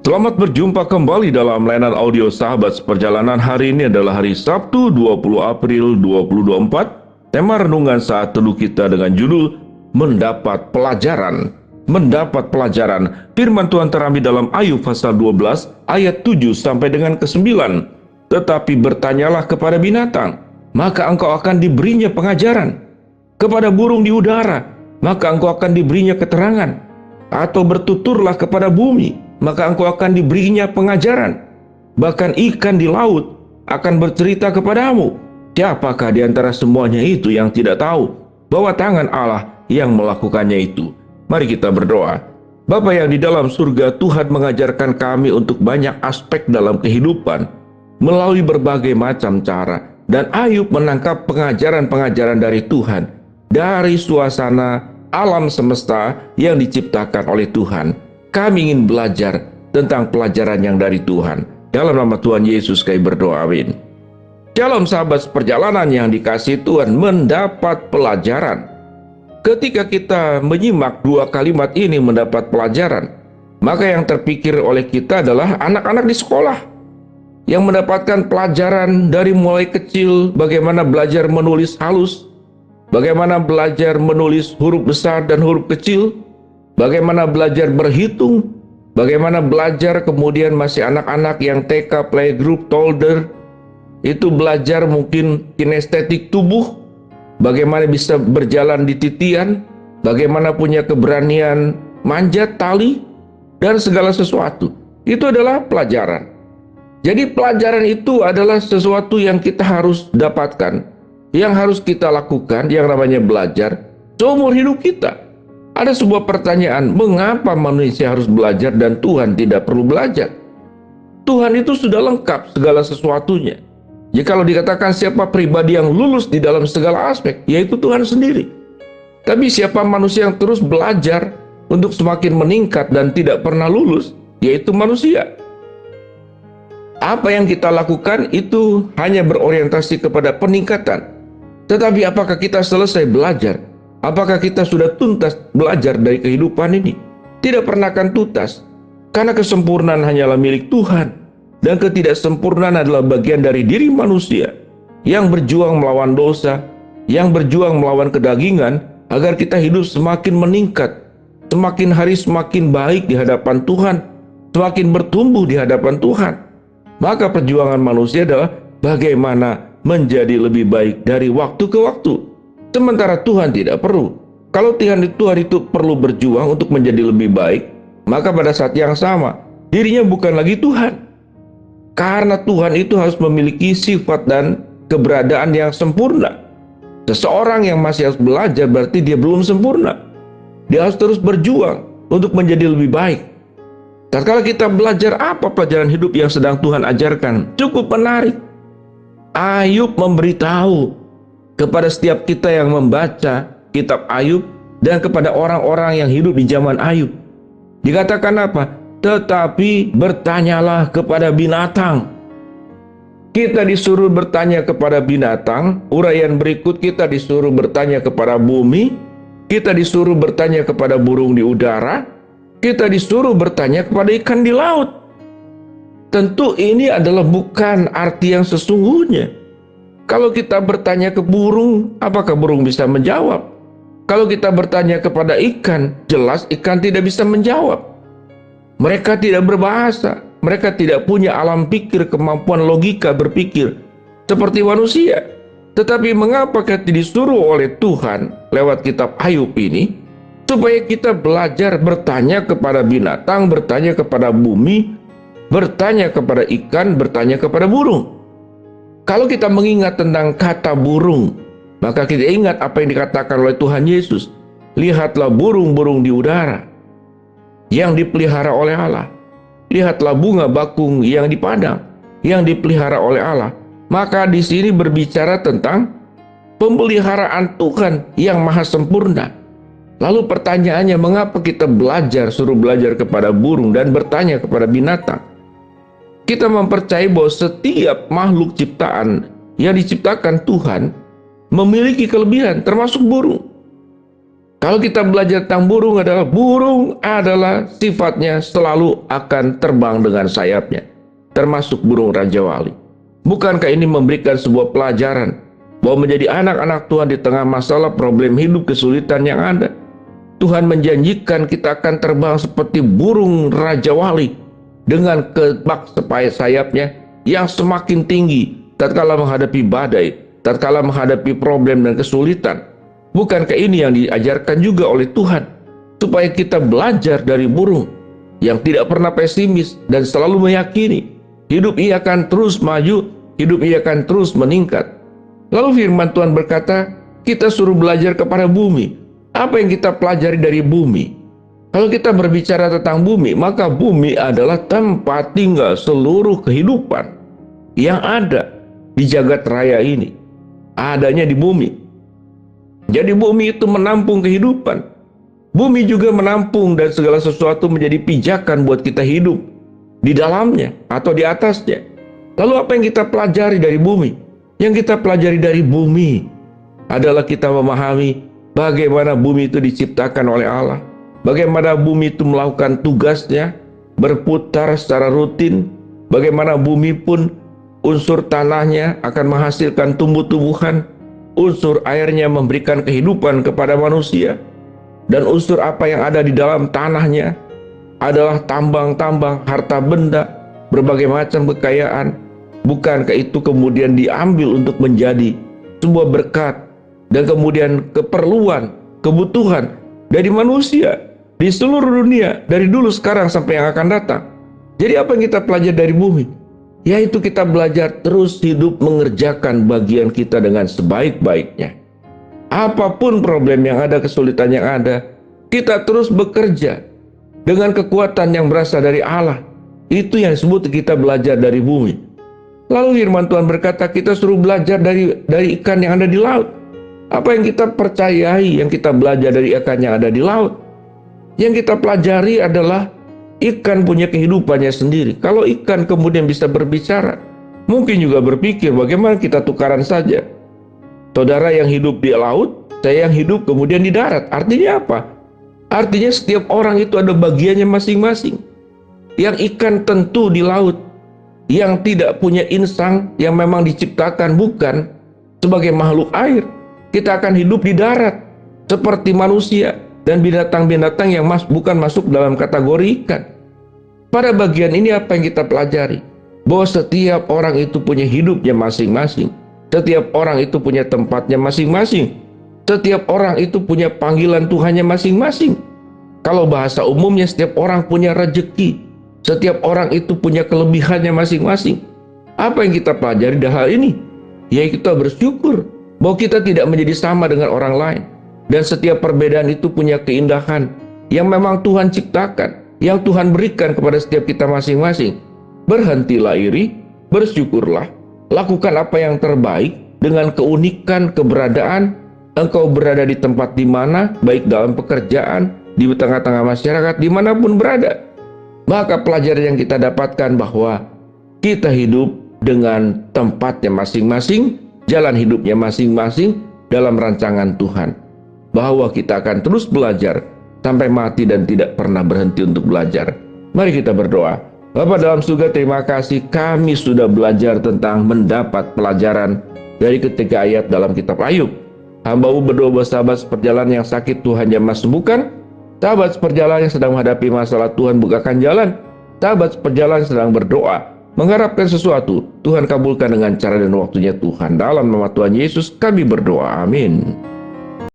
Selamat berjumpa kembali dalam layanan audio Sahabat Seperjalanan. Hari ini adalah hari Sabtu 20 April 2024. Tema renungan saat teduh kita dengan judul Mendapat Pelajaran. Mendapat pelajaran. Firman Tuhan terambil dalam Ayub pasal 12 ayat 7 sampai dengan ke-9. Tetapi bertanyalah kepada binatang, maka engkau akan diberinya pengajaran. Kepada burung di udara, maka engkau akan diberinya keterangan. Atau bertuturlah kepada bumi, maka engkau akan diberinya pengajaran. Bahkan ikan di laut akan bercerita kepadamu. Siapakah di antara semuanya itu yang tidak tahu bahwa tangan Allah yang melakukannya itu? Mari kita berdoa. Bapa yang di dalam surga, Tuhan mengajarkan kami untuk banyak aspek dalam kehidupan melalui berbagai macam cara. Dan Ayub menangkap pengajaran-pengajaran dari Tuhan, dari suasana alam semesta yang diciptakan oleh Tuhan. Kami ingin belajar tentang pelajaran yang dari Tuhan. Dalam nama Tuhan Yesus kami berdoa, amin. Shalom sahabat perjalanan yang dikasihi Tuhan, mendapat pelajaran. Ketika kita menyimak dua kalimat ini, mendapat pelajaran, maka yang terpikir oleh kita adalah anak-anak di sekolah yang mendapatkan pelajaran dari mulai kecil, bagaimana belajar menulis halus, bagaimana belajar menulis huruf besar dan huruf kecil, bagaimana belajar berhitung, bagaimana belajar kemudian masih anak-anak yang TK, playgroup, toddler, itu belajar mungkin kinestetik tubuh, bagaimana bisa berjalan di titian, bagaimana punya keberanian manjat tali, dan segala sesuatu. Itu adalah pelajaran. Jadi pelajaran itu adalah sesuatu yang kita harus dapatkan, yang harus kita lakukan, yang namanya belajar seumur hidup kita. Ada sebuah pertanyaan, mengapa manusia harus belajar dan Tuhan tidak perlu belajar? Tuhan itu sudah lengkap segala sesuatunya. Jikalau dikatakan siapa pribadi yang lulus di dalam segala aspek, yaitu Tuhan sendiri. Tapi siapa manusia yang terus belajar untuk semakin meningkat dan tidak pernah lulus, yaitu manusia. Apa yang kita lakukan itu hanya berorientasi kepada peningkatan. Tetapi apakah kita selesai belajar? Apakah kita sudah tuntas belajar dari kehidupan ini? Tidak pernah akan tuntas, karena kesempurnaan hanyalah milik Tuhan, dan ketidaksempurnaan adalah bagian dari diri manusia yang berjuang melawan dosa, yang berjuang melawan kedagingan, agar kita hidup semakin meningkat, semakin hari semakin baik di hadapan Tuhan, semakin bertumbuh di hadapan Tuhan. Maka perjuangan manusia adalah bagaimana menjadi lebih baik dari waktu ke waktu. Sementara Tuhan tidak perlu. Kalau Tuhan itu perlu berjuang untuk menjadi lebih baik, maka pada saat yang sama, dirinya bukan lagi Tuhan. Karena Tuhan itu harus memiliki sifat dan keberadaan yang sempurna. Seseorang yang masih harus belajar berarti dia belum sempurna. Dia harus terus berjuang untuk menjadi lebih baik. Tatkala kita belajar apa pelajaran hidup yang sedang Tuhan ajarkan, cukup menarik. Ayub memberitahu kepada setiap kita yang membaca kitab Ayub dan kepada orang-orang yang hidup di zaman Ayub. Dikatakan apa? Tetapi bertanyalah kepada binatang. Kita disuruh bertanya kepada binatang. Uraian berikut kita disuruh bertanya kepada bumi. Kita disuruh bertanya kepada burung di udara. Kita disuruh bertanya kepada ikan di laut. Tentu ini adalah bukan arti yang sesungguhnya. Kalau kita bertanya ke burung, apakah burung bisa menjawab? Kalau kita bertanya kepada ikan, jelas ikan tidak bisa menjawab. Mereka tidak berbahasa, mereka tidak punya alam pikir, kemampuan logika berpikir seperti manusia. Tetapi mengapa kita disuruh oleh Tuhan lewat kitab Ayub ini? Supaya kita belajar bertanya kepada binatang, bertanya kepada bumi, bertanya kepada ikan, bertanya kepada burung. Kalau kita mengingat tentang kata burung, maka kita ingat apa yang dikatakan oleh Tuhan Yesus. Lihatlah burung-burung di udara yang dipelihara oleh Allah. Lihatlah bunga bakung yang di padang yang dipelihara oleh Allah. Maka di sini berbicara tentang pemeliharaan Tuhan yang maha sempurna. Lalu pertanyaannya, mengapa kita suruh belajar kepada burung dan bertanya kepada binatang? Kita mempercayai bahwa setiap makhluk ciptaan yang diciptakan Tuhan memiliki kelebihan, termasuk burung. Kalau kita belajar tentang burung adalah sifatnya selalu akan terbang dengan sayapnya, termasuk burung Raja Wali. Bukankah ini memberikan sebuah pelajaran bahwa menjadi anak-anak Tuhan di tengah masalah, problem hidup, kesulitan yang ada, Tuhan menjanjikan kita akan terbang seperti burung Raja Wali dengan kebak sayapnya yang semakin tinggi tatkala menghadapi badai, tatkala menghadapi problem dan kesulitan. Bukankah ini yang diajarkan juga oleh Tuhan, supaya kita belajar dari burung yang tidak pernah pesimis dan selalu meyakini hidup ia akan terus maju, hidup ia akan terus meningkat. Lalu firman Tuhan berkata, kita suruh belajar kepada bumi. Apa yang kita pelajari dari bumi? Kalau kita berbicara tentang bumi, maka bumi adalah tempat tinggal seluruh kehidupan yang ada di jagat raya ini. Adanya di bumi. Jadi bumi itu menampung kehidupan. Bumi juga menampung dan segala sesuatu menjadi pijakan buat kita hidup di dalamnya atau di atasnya. Lalu apa yang kita pelajari dari bumi? Yang kita pelajari dari bumi adalah kita memahami bagaimana bumi itu diciptakan oleh Allah. Bagaimana bumi itu melakukan tugasnya, berputar secara rutin. Bagaimana bumi pun unsur tanahnya akan menghasilkan tumbuh-tumbuhan. Unsur airnya memberikan kehidupan kepada manusia. Dan unsur apa yang ada di dalam tanahnya adalah tambang-tambang, harta benda, berbagai macam kekayaan. Bukankah itu kemudian diambil untuk menjadi sebuah berkat dan kemudian keperluan, kebutuhan dari manusia di seluruh dunia, dari dulu, sekarang, sampai yang akan datang. Jadi apa yang kita pelajari dari bumi? Yaitu kita belajar terus hidup mengerjakan bagian kita dengan sebaik-baiknya. Apapun problem yang ada, kesulitan yang ada, kita terus bekerja dengan kekuatan yang berasal dari Allah. Itu yang disebut kita belajar dari bumi. Lalu firman Tuhan berkata kita suruh belajar dari ikan yang ada di laut. Apa yang kita percayai, yang kita belajar dari ikan yang ada di laut? Yang kita pelajari adalah ikan punya kehidupannya sendiri. Kalau ikan kemudian bisa berbicara, mungkin juga berpikir bagaimana kita tukaran saja. Saudara yang hidup di laut, saya yang hidup kemudian di darat. Artinya apa? Artinya setiap orang itu ada bagiannya masing-masing. Yang ikan tentu di laut, yang tidak punya insang, yang memang diciptakan bukan sebagai makhluk air. Kita akan hidup di darat seperti manusia dan binatang-binatang yang bukan masuk dalam kategori ikan. Pada bagian ini apa yang kita pelajari? Bahwa setiap orang itu punya hidupnya masing-masing. Setiap orang itu punya tempatnya masing-masing. Setiap orang itu punya panggilan Tuhannya masing-masing. Kalau bahasa umumnya, setiap orang punya rezeki. Setiap orang itu punya kelebihannya masing-masing. Apa yang kita pelajari dari hal ini? Yaitu kita bersyukur bahwa kita tidak menjadi sama dengan orang lain. Dan setiap perbedaan itu punya keindahan yang memang Tuhan ciptakan, yang Tuhan berikan kepada setiap kita masing-masing. Berhentilah iri, bersyukurlah, lakukan apa yang terbaik dengan keunikan keberadaan. Engkau berada di tempat di mana, baik dalam pekerjaan, di tengah-tengah masyarakat, dimanapun berada. Maka pelajaran yang kita dapatkan bahwa kita hidup dengan tempatnya masing-masing, jalan hidupnya masing-masing dalam rancangan Tuhan. Bahwa kita akan terus belajar sampai mati dan tidak pernah berhenti untuk belajar. Mari kita berdoa. Bapa dalam surga, terima kasih kami sudah belajar tentang mendapat pelajaran dari ketiga ayat dalam kitab Ayub. Hamba-Mu berdoa buat sahabat seperjalanan yang sakit, Tuhan jamah sembuhkan. Sahabat seperjalanan yang sedang menghadapi masalah, Tuhan bukakan jalan. Sahabat seperjalanan yang sedang berdoa, mengharapkan sesuatu, Tuhan kabulkan dengan cara dan waktunya Tuhan. Dalam nama Tuhan Yesus kami berdoa, amin.